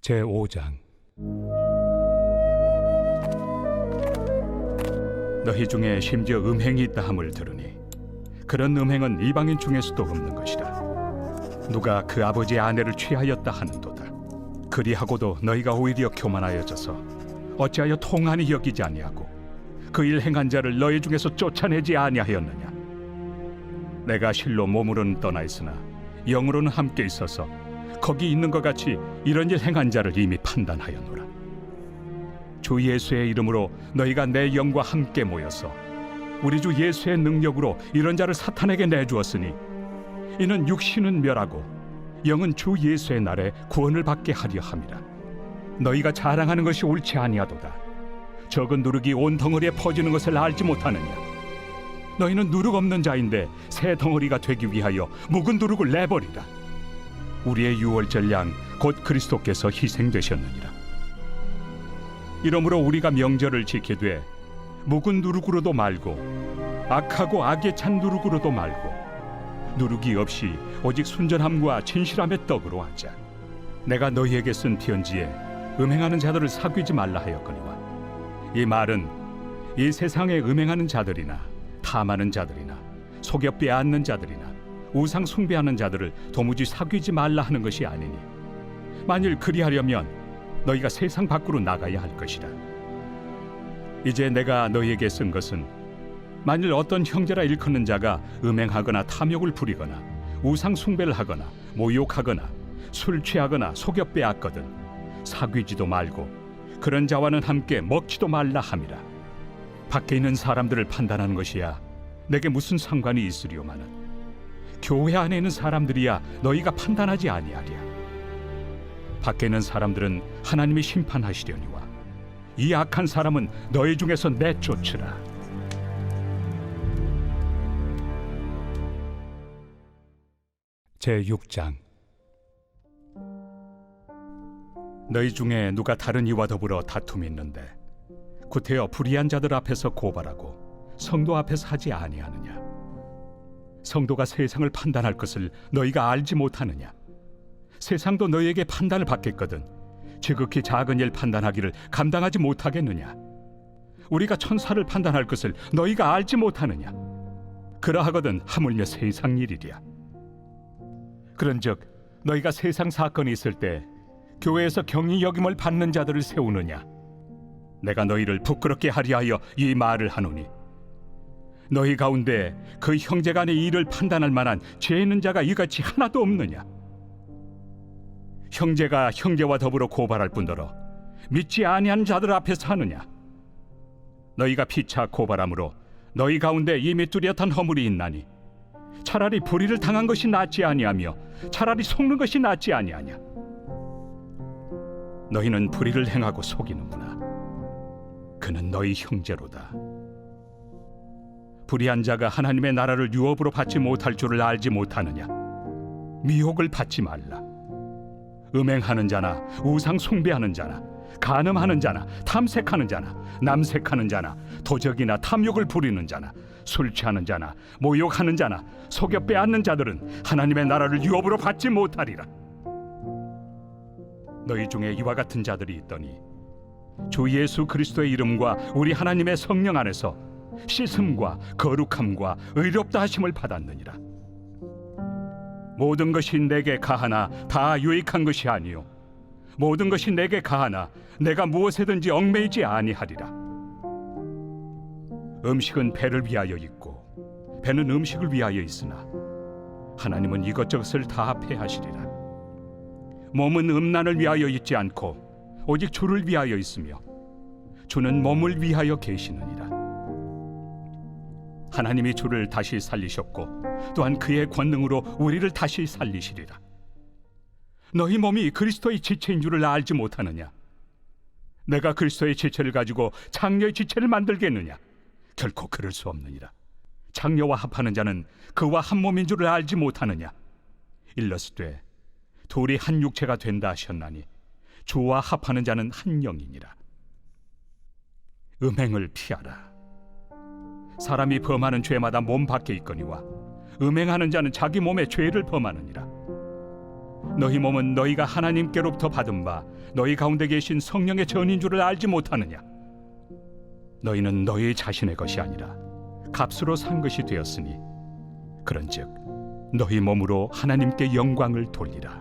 제5장. 너희 중에 심지어 음행이 있다 함을 들으니 그런 음행은 이방인 중에서도 없는 것이라. 누가 그 아버지의 아내를 취하였다 하는도다. 그리하고도 너희가 오히려 교만하여져서 어찌하여 통한이 여기지 아니하고 그 일 행한 자를 너희 중에서 쫓아내지 아니하였느냐. 내가 실로 몸으로는 떠나 있으나 영으로는 함께 있어서 거기 있는 것 같이 이런 일 행한 자를 이미 판단하였노라. 주 예수의 이름으로 너희가 내 영과 함께 모여서 우리 주 예수의 능력으로 이런 자를 사탄에게 내주었으니 이는 육신은 멸하고 영은 주 예수의 날에 구원을 받게 하려 함이라. 너희가 자랑하는 것이 옳지 아니하도다. 적은 누룩이 온 덩어리에 퍼지는 것을 알지 못하느냐. 너희는 누룩 없는 자인데 새 덩어리가 되기 위하여 묵은 누룩을 내버리라. 우리의 유월절 양 곧 그리스도께서 희생되셨느니라. 이러므로 우리가 명절을 지키되 묵은 누룩으로도 말고 악하고 악에 찬 누룩으로도 말고 누룩이 없이 오직 순전함과 진실함의 떡으로 하자. 내가 너희에게 쓴 편지에 음행하는 자들을 사귀지 말라 하였거니와 이 말은 이 세상에 음행하는 자들이나 탐하는 자들이나 속여 빼앗는 자들이나 우상 숭배하는 자들을 도무지 사귀지 말라 하는 것이 아니니 만일 그리하려면 너희가 세상 밖으로 나가야 할 것이라. 이제 내가 너희에게 쓴 것은 만일 어떤 형제라 일컫는 자가 음행하거나 탐욕을 부리거나 우상 숭배를 하거나 모욕하거나 술 취하거나 속여 빼앗거든 사귀지도 말고 그런 자와는 함께 먹지도 말라 함이라. 밖에 있는 사람들을 판단하는 것이야 내게 무슨 상관이 있으리오마는 교회 안에 있는 사람들이야 너희가 판단하지 아니하랴. 밖에 있는 사람들은 하나님이 심판하시려니와 이 악한 사람은 너희 중에서 내쫓으라. 제6장. 너희 중에 누가 다른 이와 더불어 다툼이 있는데 구태여 불의한 자들 앞에서 고발하고 성도 앞에서 하지 아니하느냐. 성도가 세상을 판단할 것을 너희가 알지 못하느냐. 세상도 너희에게 판단을 받겠거든 지극히 작은 일 판단하기를 감당하지 못하겠느냐. 우리가 천사를 판단할 것을 너희가 알지 못하느냐. 그러하거든 하물며 세상 일이랴. 그런즉 너희가 세상 사건이 있을 때 교회에서 경히 여김을 받는 자들을 세우느냐. 내가 너희를 부끄럽게 하려 하여 이 말을 하노니 너희 가운데 그 형제 간의 일을 판단할 만한 죄 있는 자가 이같이 하나도 없느냐. 형제가 형제와 더불어 고발할 뿐더러 믿지 아니하는 자들 앞에서 하느냐. 너희가 피차 고발함으로 너희 가운데 이미 뚜렷한 허물이 있나니 차라리 불의를 당한 것이 낫지 아니하며 차라리 속는 것이 낫지 아니하냐. 너희는 불의를 행하고 속이는구나. 그는 너희 형제로다. 불의한 자가 하나님의 나라를 유업으로 받지 못할 줄을 알지 못하느냐. 미혹을 받지 말라. 음행하는 자나 우상 숭배하는 자나 간음하는 자나 탐색하는 자나 남색하는 자나 도적이나 탐욕을 부리는 자나 술 취하는 자나 모욕하는 자나 속여 빼앗는 자들은 하나님의 나라를 유업으로 받지 못하리라. 너희 중에 이와 같은 자들이 있더니 주 예수 그리스도의 이름과 우리 하나님의 성령 안에서 씻음과 거룩함과 의롭다 하심을 받았느니라. 모든 것이 내게 가하나 다 유익한 것이 아니요 모든 것이 내게 가하나 내가 무엇에든지 얽매이지 아니하리라. 음식은 배를 위하여 있고 배는 음식을 위하여 있으나 하나님은 이것저것을 다 폐하시리라. 몸은 음란을 위하여 있지 않고 오직 주를 위하여 있으며 주는 몸을 위하여 계시느니라. 하나님이 주를 다시 살리셨고 또한 그의 권능으로 우리를 다시 살리시리라. 너희 몸이 그리스도의 지체인 줄을 알지 못하느냐. 내가 그리스도의 지체를 가지고 장녀의 지체를 만들겠느냐. 결코 그럴 수 없느니라. 장녀와 합하는 자는 그와 한 몸인 줄을 알지 못하느냐. 일러스되 둘이 한 육체가 된다 하셨나니 주와 합하는 자는 한 영이니라. 음행을 피하라. 사람이 범하는 죄마다 몸 밖에 있거니와 음행하는 자는 자기 몸에 죄를 범하느니라. 너희 몸은 너희가 하나님께로부터 받은 바 너희 가운데 계신 성령의 전인 줄을 알지 못하느냐? 너희는 너희 자신의 것이 아니라 값으로 산 것이 되었으니 그런즉 너희 몸으로 하나님께 영광을 돌리라.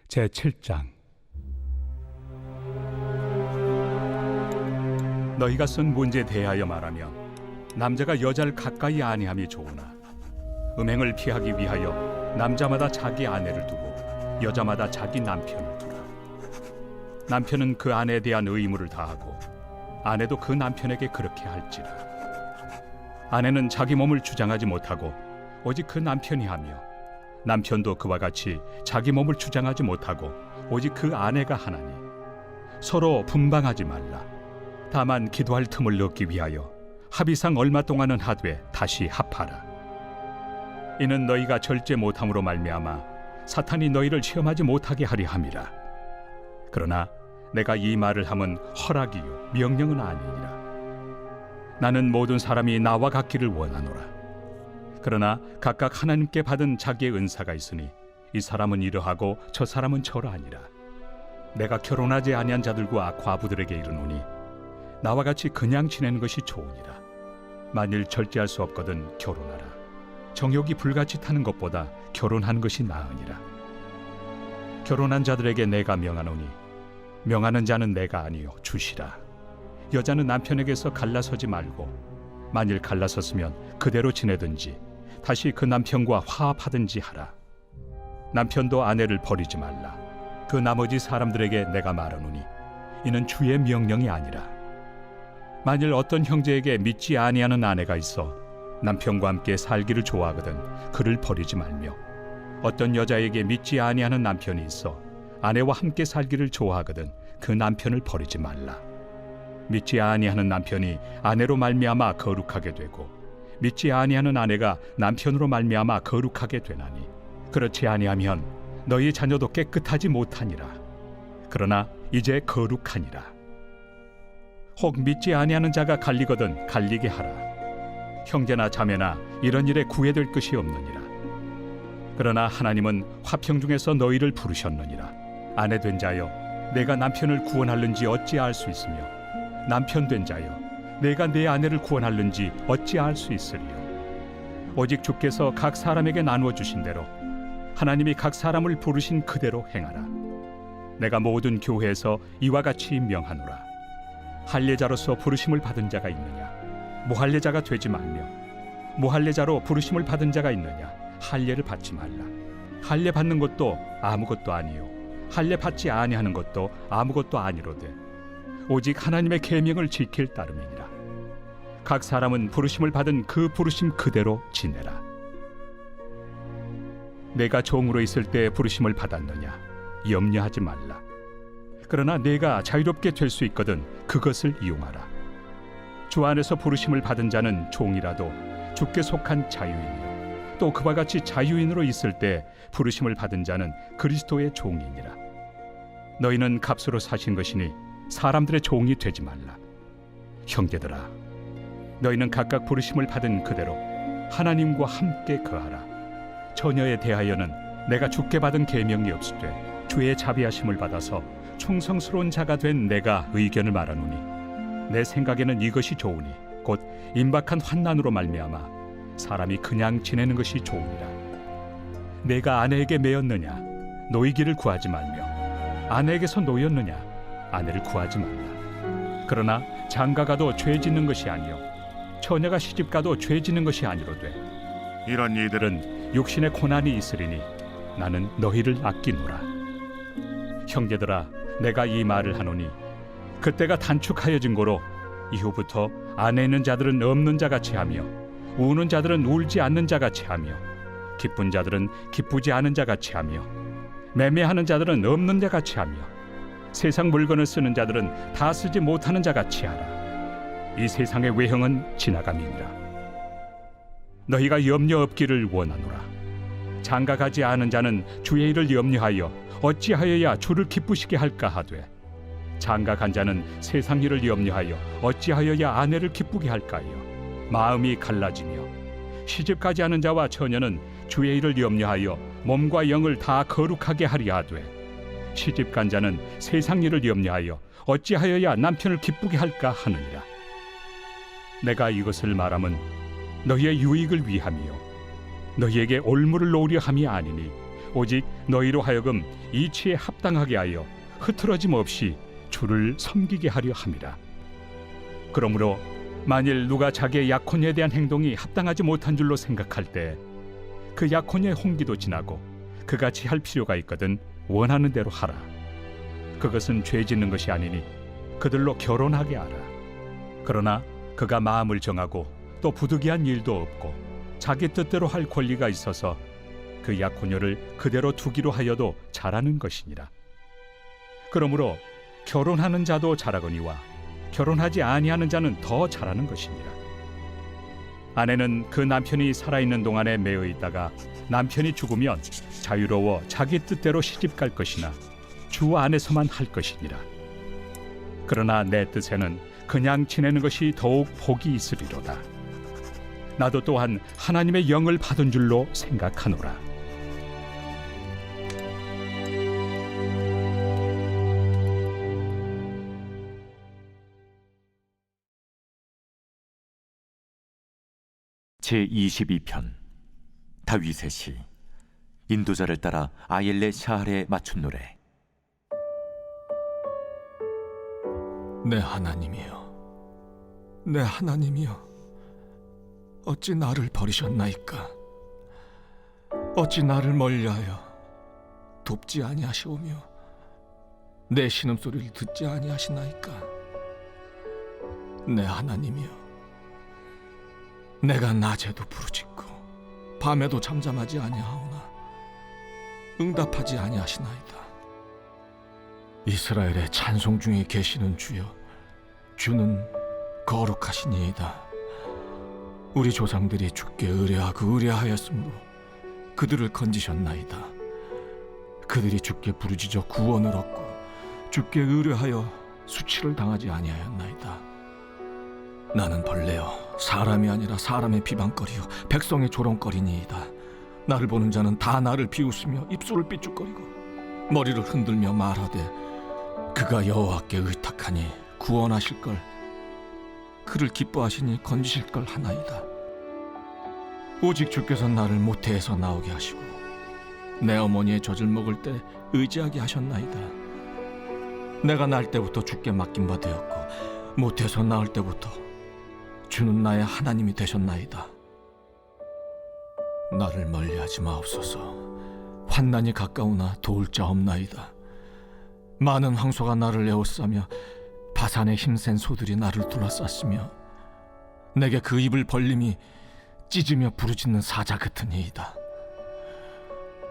제7장. 너희가 쓴 문제에 대하여 말하면 남자가 여자를 가까이 아니함이 좋으나 음행을 피하기 위하여 남자마다 자기 아내를 두고 여자마다 자기 남편을 두라. 남편은 그 아내에 대한 의무를 다하고 아내도 그 남편에게 그렇게 할지라. 아내는 자기 몸을 주장하지 못하고 오직 그 남편이 하며 남편도 그와 같이 자기 몸을 주장하지 못하고 오직 그 아내가 하나니 서로 분방하지 말라. 다만 기도할 틈을 얻기 위하여 합의상 얼마 동안은 하되 다시 합하라. 이는 너희가 절제 못함으로 말미암아 사탄이 너희를 시험하지 못하게 하려 함이라. 그러나 내가 이 말을 함은 허락이요 명령은 아니니라. 나는 모든 사람이 나와 같기를 원하노라. 그러나 각각 하나님께 받은 자기의 은사가 있으니 이 사람은 이러하고 저 사람은 저러하니라. 내가 결혼하지 아니한 자들과 과부들에게 이르노니 나와 같이 그냥 지내는 것이 좋으니라. 만일 절제할 수 없거든 결혼하라. 정욕이 불같이 타는 것보다 결혼하는 것이 나으니라. 결혼한 자들에게 내가 명하노니 명하는 자는 내가 아니요 주시라. 여자는 남편에게서 갈라서지 말고 만일 갈라섰으면 그대로 지내든지 다시 그 남편과 화합하든지 하라. 남편도 아내를 버리지 말라. 그 나머지 사람들에게 내가 말하노니 이는 주의 명령이 아니라. 만일 어떤 형제에게 믿지 아니하는 아내가 있어 남편과 함께 살기를 좋아하거든 그를 버리지 말며 어떤 여자에게 믿지 아니하는 남편이 있어 아내와 함께 살기를 좋아하거든 그 남편을 버리지 말라. 믿지 아니하는 남편이 아내로 말미암아 거룩하게 되고 믿지 아니하는 아내가 남편으로 말미암아 거룩하게 되나니 그렇지 아니하면 너희 자녀도 깨끗하지 못하니라. 그러나 이제 거룩하니라. 혹 믿지 아니하는 자가 갈리거든 갈리게 하라. 형제나 자매나 이런 일에 구애될 것이 없느니라. 그러나 하나님은 화평 중에서 너희를 부르셨느니라. 아내 된 자여 내가 남편을 구원할는지 어찌 알 수 있으며 남편 된 자여 내가 내 아내를 구원할는지 어찌 알 수 있으리요. 오직 주께서 각 사람에게 나누어 주신 대로 하나님이 각 사람을 부르신 그대로 행하라. 내가 모든 교회에서 이와 같이 명하노라. 할례자로서 부르심을 받은 자가 있느냐? 무할례자가 되지 말며 무할례자로 부르심을 받은 자가 있느냐? 할례를 받지 말라. 할례 받는 것도 아무것도 아니요 할례 받지 아니하는 것도 아무것도 아니로되 오직 하나님의 계명을 지킬 따름이니라. 각 사람은 부르심을 받은 그 부르심 그대로 지내라. 내가 종으로 있을 때 부르심을 받았느냐? 염려하지 말라. 그러나 내가 자유롭게 될 수 있거든 그것을 이용하라. 주 안에서 부르심을 받은 자는 종이라도 주께 속한 자유인이요 또 그와 같이 자유인으로 있을 때 부르심을 받은 자는 그리스도의 종이니라. 너희는 값으로 사신 것이니 사람들의 종이 되지 말라. 형제들아, 너희는 각각 부르심을 받은 그대로 하나님과 함께 거하라. 처녀에 대하여는 내가 주께 받은 계명이 없으되 주의 자비하심을 받아서 충성스러운 자가 된 내가 의견을 말하노니 내 생각에는 이것이 좋으니 곧 임박한 환난으로 말미암아 사람이 그냥 지내는 것이 좋으니라. 내가 아내에게 매였느냐? 노이기를 구하지 말며 아내에게서 노였느냐? 아내를 구하지 말라. 그러나 장가가도 죄 짓는 것이 아니요 처녀가 시집가도 죄 짓는 것이 아니로되 이런 이들은 육신의 고난이 있으리니 나는 너희를 아끼노라. 형제들아, 내가 이 말을 하노니 그때가 단축하여진 고로 이후부터 안에 있는 자들은 없는 자같이 하며 우는 자들은 울지 않는 자같이 하며 기쁜 자들은 기쁘지 않은 자같이 하며 매매하는 자들은 없는 자같이 하며 세상 물건을 쓰는 자들은 다 쓰지 못하는 자같이 하라. 이 세상의 외형은 지나감이니라. 너희가 염려 없기를 원하노라. 장가가지 않은 자는 주의 일을 염려하여 어찌하여야 주를 기쁘시게 할까 하되 장가간 자는 세상 일을 염려하여 어찌하여야 아내를 기쁘게 할까요? 마음이 갈라지며 시집가지 않은 자와 처녀는 주의 일을 염려하여 몸과 영을 다 거룩하게 하려 하되 시집간 자는 세상 일을 염려하여 어찌하여야 남편을 기쁘게 할까 하느니라. 내가 이것을 말함은 너희의 유익을 위함이요 너희에게 올무를 놓으려 함이 아니니 오직 너희로 하여금 이치에 합당하게 하여 흐트러짐 없이 주를 섬기게 하려 함이라. 그러므로 만일 누가 자기의 약혼녀에 대한 행동이 합당하지 못한 줄로 생각할 때 그 약혼녀의 홍기도 지나고 그같이 할 필요가 있거든 원하는 대로 하라. 그것은 죄 짓는 것이 아니니 그들로 결혼하게 하라. 그러나 그가 마음을 정하고 또 부득이한 일도 없고 자기 뜻대로 할 권리가 있어서 그 약혼녀를 그대로 두기로 하여도 잘하는 것이니라. 그러므로 결혼하는 자도 잘하거니와 결혼하지 아니하는 자는 더 잘하는 것이니라. 아내는 그 남편이 살아있는 동안에 매여 있다가 남편이 죽으면 자유로워 자기 뜻대로 시집갈 것이나 주 안에서만 할 것이니라. 그러나 내 뜻에는 그냥 지내는 것이 더욱 복이 있으리로다. 나도 또한 하나님의 영을 받은 줄로 생각하노라. 제22편 다윗의 시. 인도자를 따라 아옐레 샤할에 맞춘 노래. 내 하나님이여, 내 하나님이여, 어찌 나를 버리셨나이까? 어찌 나를 멀리하여 돕지 아니하시오며 내 신음소리를 듣지 아니하시나이까? 내 하나님이여, 내가 낮에도 부르짖고 밤에도 잠잠하지 아니하오나 응답하지 아니하시나이다. 이스라엘의 찬송 중에 계시는 주여, 주는 거룩하시니이다. 우리 조상들이 주께 의뢰하였으므로 그들을 건지셨나이다. 그들이 주께 부르짖어 구원을 얻고 주께 의뢰하여 수치를 당하지 아니하였나이다. 나는 벌레여 사람이 아니라 사람의 비방거리요 백성의 조롱거리니이다. 나를 보는 자는 다 나를 비웃으며 입술을 삐죽거리고 머리를 흔들며 말하되 그가 여호와께 의탁하니 구원하실 걸, 그를 기뻐하시니 건지실 걸 하나이다. 오직 주께서 나를 모태에서 나오게 하시고 내 어머니의 젖을 먹을 때 의지하게 하셨나이다. 내가 날 때부터 주께 맡긴 바 되었고 모태에서 나올 때부터 주는 나의 하나님이 되셨나이다. 나를 멀리하지 마옵소서. 환난이 가까우나 도울 자 없나이다. 많은 황소가 나를 에워싸며 바산의 힘센 소들이 나를 둘러쌌으며 내게 그 입을 벌림이 찢으며 부르짖는 사자 같으니이다.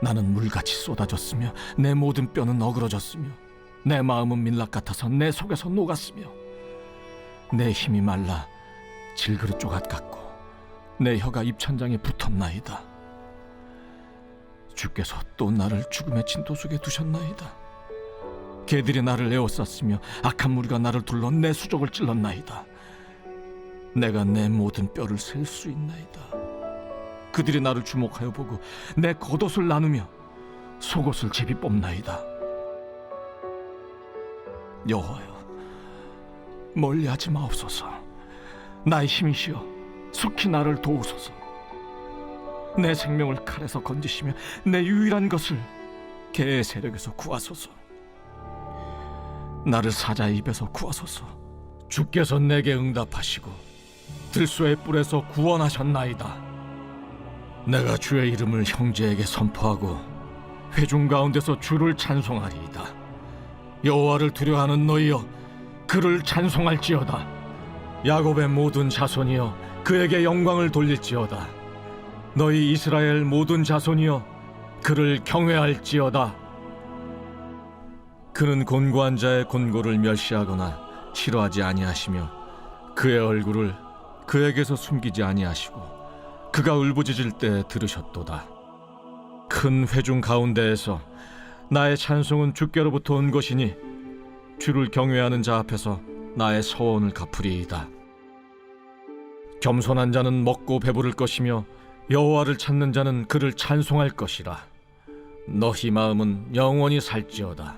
나는 물같이 쏟아졌으며 내 모든 뼈는 어그러졌으며 내 마음은 밀랍 같아서 내 속에서 녹았으며 내 힘이 말라 질그릇 조각 같고 내 혀가 입천장에 붙었나이다. 주께서 또 나를 죽음의 진토 속에 두셨나이다. 개들이 나를 에워쌌으며 악한 무리가 나를 둘러 내 수족을 찔렀나이다. 내가 내 모든 뼈를 셀 수 있나이다. 그들이 나를 주목하여 보고 내 겉옷을 나누며 속옷을 제비 뽑나이다. 여호와여, 멀리하지 마옵소서. 나의 힘이시여, 속히 나를 도우소서. 내 생명을 칼에서 건지시며 내 유일한 것을 개의 세력에서 구하소서. 나를 사자의 입에서 구하소서. 주께서 내게 응답하시고 들소의 뿔에서 구원하셨나이다. 내가 주의 이름을 형제에게 선포하고 회중 가운데서 주를 찬송하리이다. 여호와를 두려워하는 너희여, 그를 찬송할지어다. 야곱의 모든 자손이여, 그에게 영광을 돌릴지어다. 너희 이스라엘 모든 자손이여, 그를 경외할지어다. 그는 곤고한 자의 곤고를 멸시하거나 싫어하지 아니하시며 그의 얼굴을 그에게서 숨기지 아니하시고 그가 울부짖을 때 들으셨도다. 큰 회중 가운데에서 나의 찬송은 주께로부터 온 것이니 주를 경외하는 자 앞에서 나의 서원을 갚으리이다. 겸손한 자는 먹고 배부를 것이며 여호와를 찾는 자는 그를 찬송할 것이라. 너희 마음은 영원히 살지어다.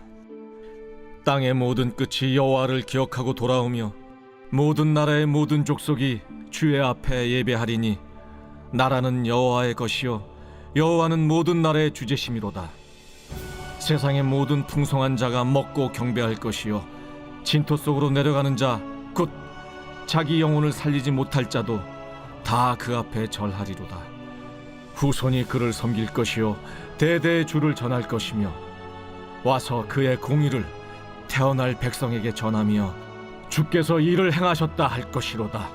땅의 모든 끝이 여호와를 기억하고 돌아오며 모든 나라의 모든 족속이 주의 앞에 예배하리니 나라는 여호와의 것이요 여호와는 모든 나라의 주제심이로다. 세상의 모든 풍성한 자가 먹고 경배할 것이요 진토 속으로 내려가는 자 곧 자기 영혼을 살리지 못할 자도 다 그 앞에 절하리로다. 후손이 그를 섬길 것이요 대대의 주를 전할 것이며 와서 그의 공의를 태어날 백성에게 전하며 주께서 이를 행하셨다 할 것이로다.